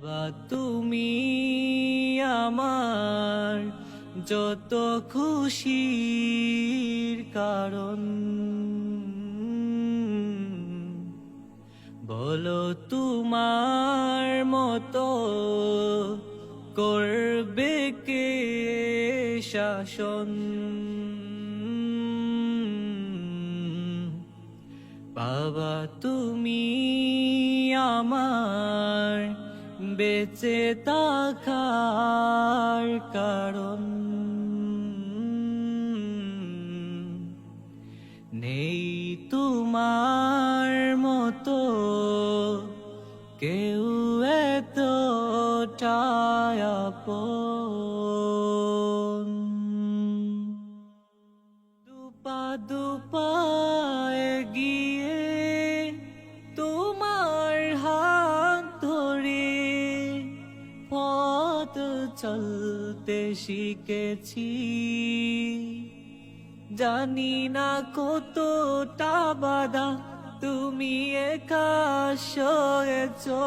বাবা তুমি আমার যত খুশির কারণ, বলো তোমার মতো করবে কে শাসন। বাবা তুমি আমার বেঁচে থাকার কারণ, নেই তোমার মতো কেউ এতটাই আপন। দুপা দুপা এগিয়ে তোমার হাত ধরে পথ চলতে শিখেছি, জানি না কতটা বাধা তুমি একা সয়েছো।